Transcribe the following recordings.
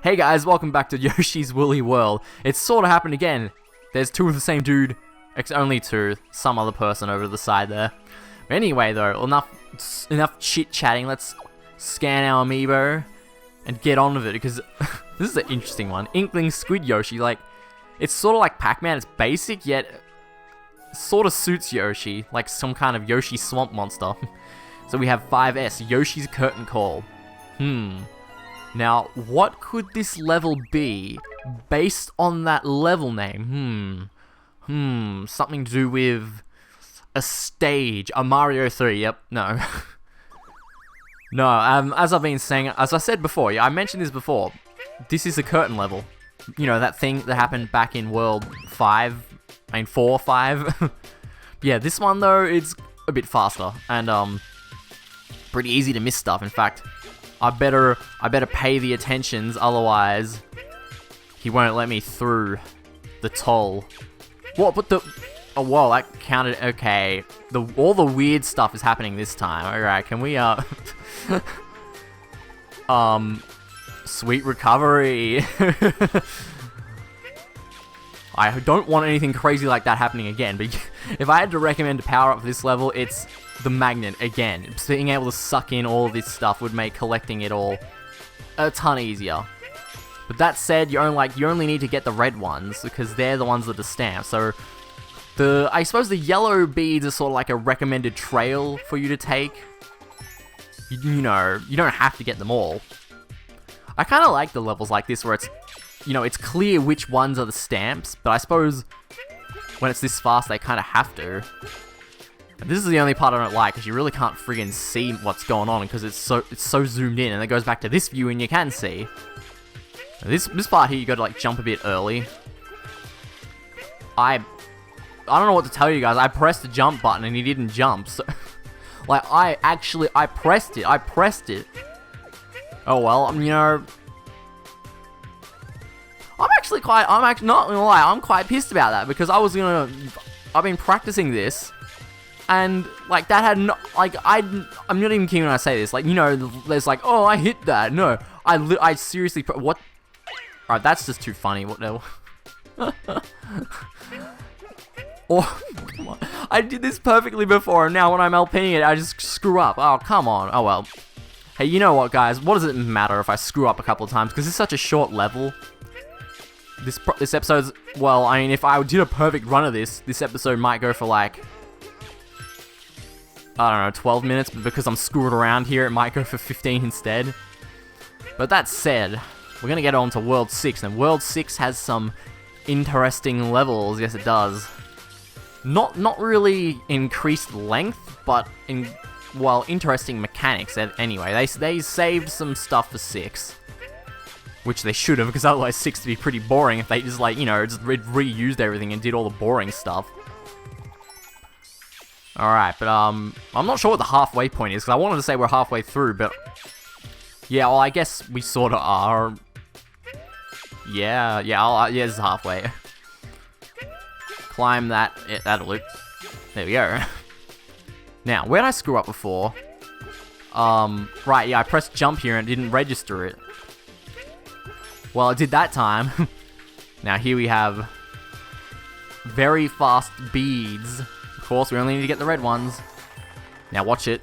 Hey guys, welcome back to Yoshi's Woolly World. It's sort of happened again. There's two of the same dude. Only two. Some other person over the side there. But anyway though, enough chit-chatting. Let's scan our amiibo and get on with it, because this is an interesting one. Inkling Squid Yoshi, like, it's sort of like Pac-Man. It's basic, yet sort of suits Yoshi, like some kind of Yoshi swamp monster. So we have 5S, Yoshi's Curtain Call. Now, what could this level be based on that level name? Something to do with a stage, a Mario 3, yep, no. No, as I've been saying, as I said before, I mentioned this before, this is a curtain level. You know, that thing that happened back in World 4, 5. Yeah, this one though, it's a bit faster, and pretty easy to miss stuff. In fact, I better pay the attentions, otherwise he won't let me through the toll. What? But oh, whoa, that counted. Okay, all the weird stuff is happening this time. All right, can we sweet recovery. I don't want anything crazy like that happening again, but if I had to recommend a power up for this level, it's the magnet again. Being able to suck in all of this stuff would make collecting it all a ton easier. But that said, you only need to get the red ones, because they're the ones that are stamped. So I suppose the yellow beads are sort of like a recommended trail for you to take. You know, you don't have to get them all. I kind of like the levels like this where it's, you know, it's clear which ones are the stamps, but I suppose when it's this fast, they kind of have to. And this is the only part I don't like, because you really can't friggin' see what's going on, because it's so zoomed in, and it goes back to this view, and you can see. This part here, you got to like jump a bit early. I don't know what to tell you guys. I pressed the jump button, and he didn't jump. So, like, I pressed it. Oh well, you know. I'm actually not gonna lie, I'm quite pissed about that, because I've been practicing this, and like that had no, like I'm not even kidding when I say this, like, you know, there's like, oh, I hit that. No, I seriously, what? Alright, that's just too funny. What no? Oh, come on. I did this perfectly before, and now when I'm LPing it, I just screw up. Oh, come on. Oh well. Hey, you know what, guys? What does it matter if I screw up a couple of times? Because it's such a short level. This episode's, well, I mean, if I did a perfect run of this episode might go for like, I don't know, 12 minutes, but because I'm screwing around here, it might go for 15 instead. But that said, we're gonna get on to World 6, and World 6 has some interesting levels. Yes, it does. Not really increased length, but interesting mechanics. Anyway, they saved some stuff for 6. Which they should have, because otherwise 6 would be pretty boring if they just, like, you know, just reused everything and did all the boring stuff. Alright, but, I'm not sure what the halfway point is, because I wanted to say we're halfway through, but... Yeah, well, I guess we sort of are. Yeah, this is halfway. Climb that, that'll loop. There we go. Now, where did I screw up before? Right, yeah, I pressed jump here and it didn't register it. Well, it did that time. Now here we have very fast beads. Of course, we only need to get the red ones. Now watch it.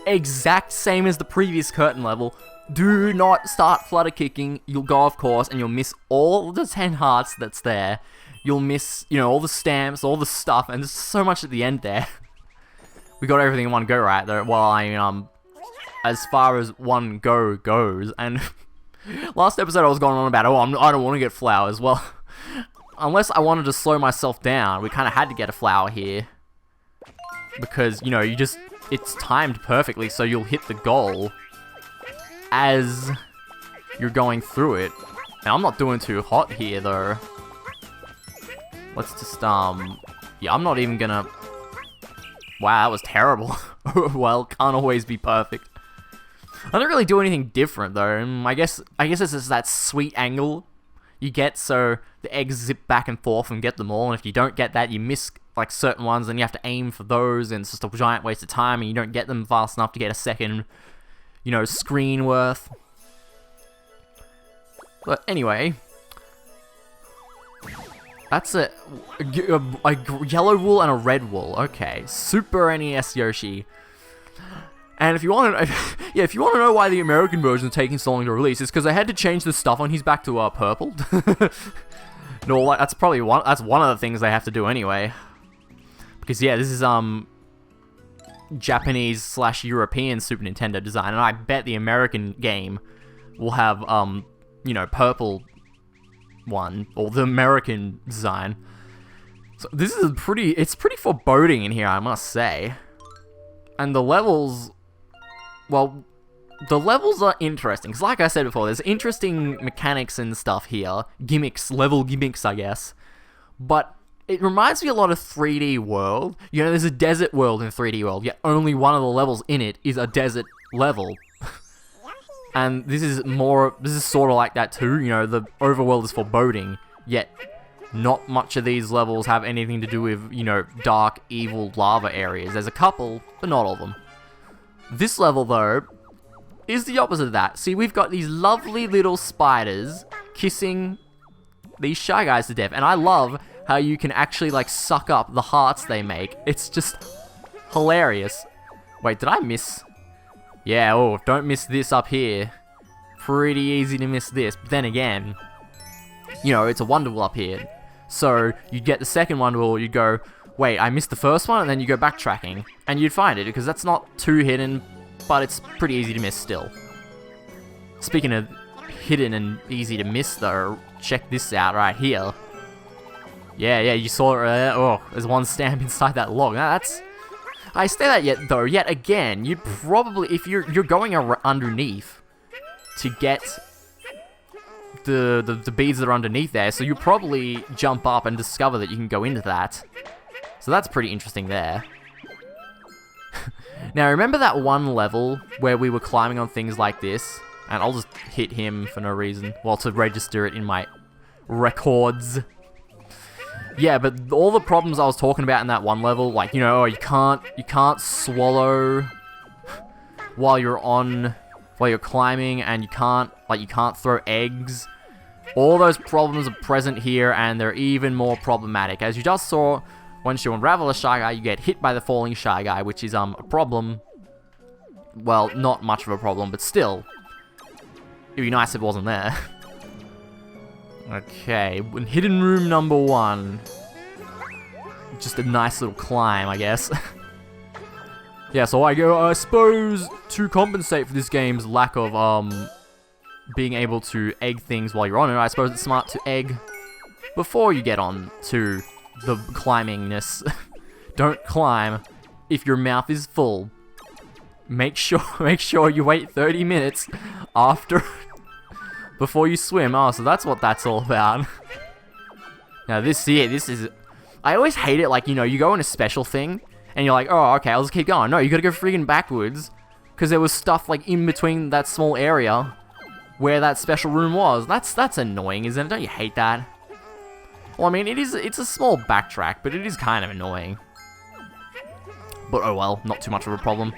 Exact same as the previous curtain level. Do not start flutter kicking. You'll go off course and you'll miss all the 10 hearts that's there. You'll miss, you know, all the stamps, all the stuff, and there's so much at the end there. We got everything in one go, right? Though, well, I mean, as far as one go goes, and last episode I was going on about, oh, I don't want to get flowers. Well, unless I wanted to slow myself down, we kind of had to get a flower here, because, you know, it's timed perfectly, so you'll hit the goal as you're going through it. And I'm not doing too hot here, though. Let's just, yeah, I'm not even gonna... Wow, that was terrible. Well, can't always be perfect. I don't really do anything different though. I guess it's just that sweet angle you get, so the eggs zip back and forth and get them all, and if you don't get that, you miss like certain ones, and you have to aim for those, and it's just a giant waste of time, and you don't get them fast enough to get a second you know, screen worth. But anyway, that's a yellow wool and a red wool. Okay, Super NES Yoshi. And if you want to, yeah, if you want to know why the American version is taking so long to release, it's because they had to change the stuff on his back to purple. No, that's probably one. That's one of the things they have to do anyway. Because yeah, this is Japanese / European Super Nintendo design, and I bet the American game will have you know, purple one, or the American design. So this is it's pretty foreboding in here, I must say. And the levels, well, the levels are interesting, because like I said before, there's interesting mechanics and stuff here, level gimmicks, I guess, but it reminds me a lot of 3D World. You know, there's a desert world in 3D World, yet only one of the levels in it is a desert level. And this is sort of like that too, you know, the overworld is foreboding, yet not much of these levels have anything to do with, you know, dark, evil lava areas. There's a couple, but not all of them. This level, though, is the opposite of that. See, we've got these lovely little spiders kissing these Shy Guys to death, and I love how you can actually, like, suck up the hearts they make. It's just hilarious. Wait, did I miss? Yeah, oh, don't miss this up here. Pretty easy to miss this. But then again, you know, it's a Wonderwall up here. So, you'd get the second Wonderwall, you'd go, wait, I missed the first one, and then you go backtracking. And you'd find it, because that's not too hidden, but it's pretty easy to miss still. Speaking of hidden and easy to miss, though, check this out right here. Yeah, you saw it right there. Oh, there's one stamp inside that log. Now, that's... I say that yet again, you'd probably, if you're going underneath to get the beads that are underneath there, so you probably jump up and discover that you can go into that. So that's pretty interesting there. Now, remember that one level where we were climbing on things like this? And I'll just hit him for no reason. Well, to register it in my records. Yeah, but all the problems I was talking about in that one level, like, you know, you can't swallow while you're climbing, and you can't throw eggs. All those problems are present here, and they're even more problematic. As you just saw, once you unravel a Shy Guy, you get hit by the falling Shy Guy, which is a problem. Well, not much of a problem, but still, it'd be nice if it wasn't there. Okay, hidden room number 1. Just a nice little climb, I guess. Yeah, so I suppose to compensate for this game's lack of being able to egg things while you're on it, I suppose it's smart to egg before you get on to the climbingness. Don't climb if your mouth is full. Make sure you wait 30 minutes after before you swim. Oh, so that's what that's all about. Now this is... I always hate it, like, you know, you go in a special thing, and you're like, oh, okay, I'll just keep going. No, you gotta go freaking backwards, because there was stuff, like, in between that small area where that special room was. That's annoying, isn't it? Don't you hate that? Well, I mean, it's a small backtrack, but it is kind of annoying. But oh well, not too much of a problem.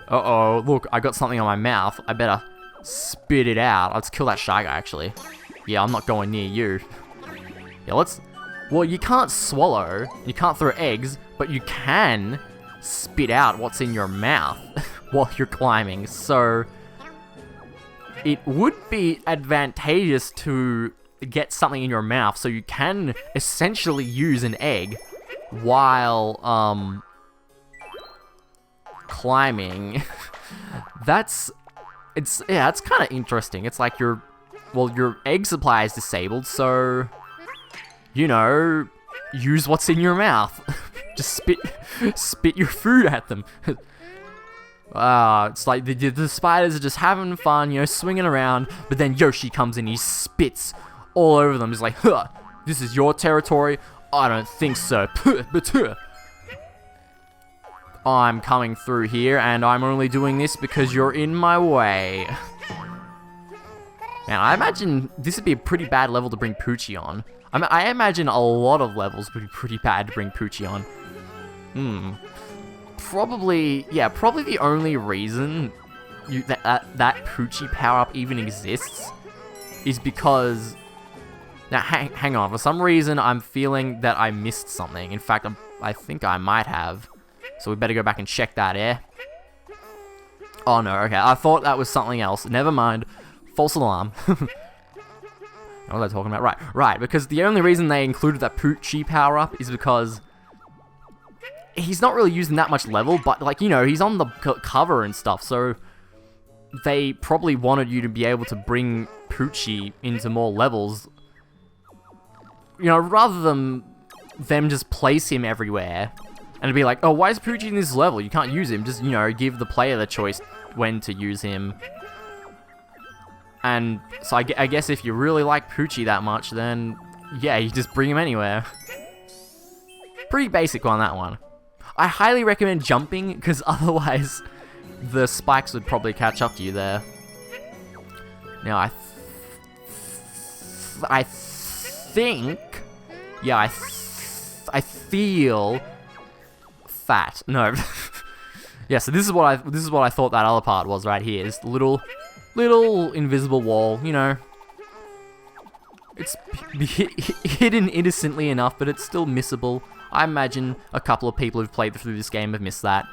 Uh-oh, look, I got something on my mouth. I better spit it out. Let's kill that Shy Guy, actually. Yeah, I'm not going near you. Yeah, let's... Well, you can't swallow, you can't throw eggs, but you can spit out what's in your mouth while you're climbing. So, it would be advantageous to get something in your mouth, so you can essentially use an egg while, climbing. It's kind of interesting. It's like your egg supply is disabled, so, you know, use what's in your mouth. Just spit your food at them. It's like the spiders are just having fun, you know, swinging around, but then Yoshi comes in, he spits all over them. He's like, huh, this is your territory? I don't think so. I'm coming through here, and I'm only doing this because you're in my way. Man, I imagine this would be a pretty bad level to bring Poochie on. I imagine a lot of levels would be pretty bad to bring Poochie on. Probably the only reason that Poochie power-up even exists is because... Now, hang on. For some reason, I'm feeling that I missed something. In fact, I think I might have. So we better go back and check that, eh? Oh, no. Okay, I thought that was something else. Never mind. False alarm. What was I talking about? Right. Because the only reason they included that Poochie power-up is because... he's not really using that much level, but, like, you know, he's on the cover and stuff, so... they probably wanted you to be able to bring Poochie into more levels. You know, rather than them just place him everywhere and be like, oh, why is Poochie in this level? You can't use him. Just, you know, give the player the choice when to use him. And so I guess if you really like Poochie that much, then yeah, you just bring him anywhere. Pretty basic on that one. I highly recommend jumping, because otherwise the spikes would probably catch up to you there. Now, I think... yeah, I feel... fat. No. Yeah, so this is what I thought that other part was right here. This little invisible wall, you know. It's hidden innocently enough, but it's still missable. I imagine a couple of people who've played through this game have missed that.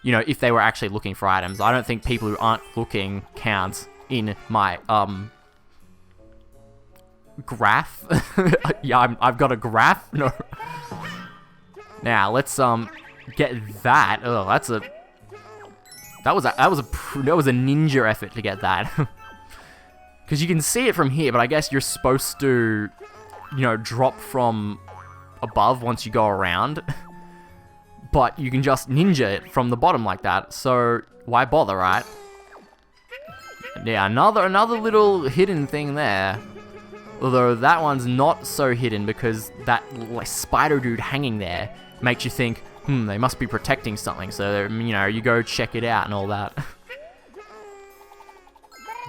You know, if they were actually looking for items. I don't think people who aren't looking count in my, graph. Yeah, I've got a graph. No. Now, let's, get that. Oh, that was a ninja effort to get that. Because you can see it from here, but I guess you're supposed to, you know, drop from above once you go around. But you can just ninja it from the bottom like that, so why bother, right? Yeah, another little hidden thing there. Although that one's not so hidden because that like, spider dude hanging there makes you think, they must be protecting something, so, you know, you go check it out and all that.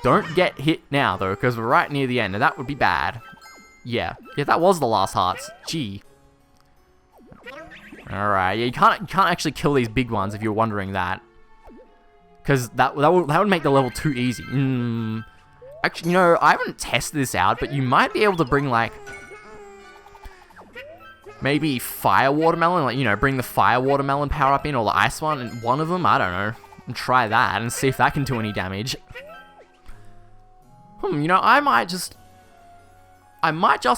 Don't get hit now, though, because we're right near the end, and that would be bad. Yeah, that was the last hearts. Gee. Alright, yeah, you can't actually kill these big ones if you're wondering that. Because that would make the level too easy. Actually, you know, I haven't tested this out, but you might be able to bring, like... maybe fire watermelon, like, you know, bring the fire watermelon power up in, or the ice one, and one of them, I don't know. And try that, and see if that can do any damage. You know, I might just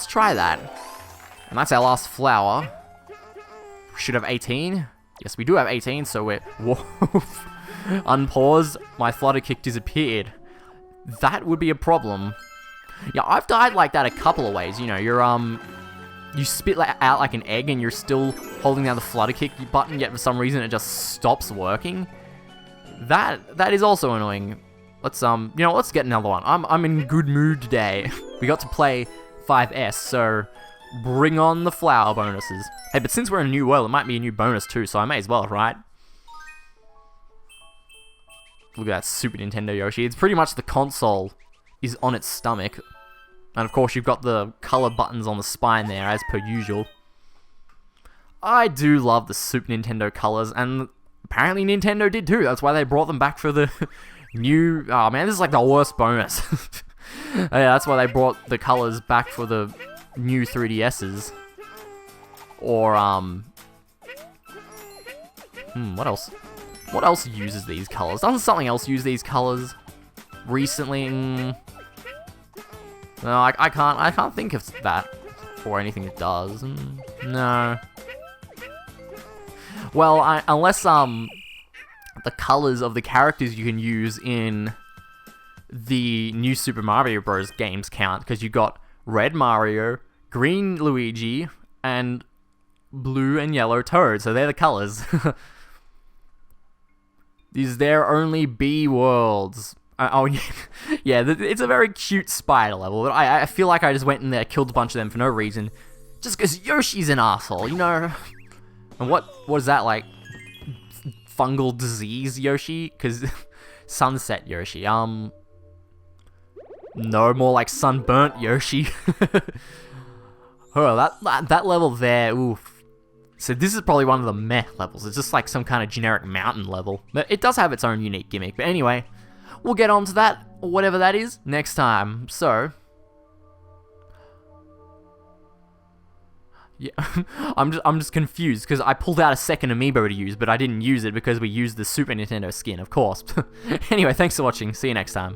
try that. And that's our last flower. We should have 18. Yes, we do have 18, so we're... whoa. Unpause. My flutter kick disappeared. That would be a problem. Yeah, I've died like that a couple of ways. You know, you spit out like an egg and you're still holding down the flutter kick button, yet for some reason it just stops working. That is also annoying. Let's you know, let's get another one. I'm in good mood today. We got to play 5S, so bring on the flower bonuses. Hey, but since we're in a new world, it might be a new bonus too, so I may as well, right? Look at that Super Nintendo Yoshi. It's pretty much the console is on its stomach. And of course, you've got the color buttons on the spine there, as per usual. I do love the Super Nintendo colors, and apparently Nintendo did too. That's why they brought them back for the new... oh man, this is like the worst bonus. Yeah, that's why they brought the colors back for the new 3DSs. Or, what else? What else uses these colors? Doesn't something else use these colors recently? No, I can't think of that or anything that does. No. Well, unless the colors of the characters you can use in the new Super Mario Bros. Games count, because you got red Mario, green Luigi, and blue and yellow Toad. So they're the colors. These there only be worlds. Oh, yeah, it's a very cute spider level. But I feel like I just went in there, killed a bunch of them for no reason. Just because Yoshi's an asshole, you know? And what is that, like? Fungal disease Yoshi? Because sunset Yoshi. No, more like sunburnt Yoshi. Oh, that level there, oof. So this is probably one of the meh levels. It's just like some kind of generic mountain level. But it does have its own unique gimmick. But anyway, we'll get on to that, or whatever that is, next time. So, yeah, I'm just confused because I pulled out a second amiibo to use, but I didn't use it because we used the Super Nintendo skin, of course. Anyway, thanks for watching. See you next time.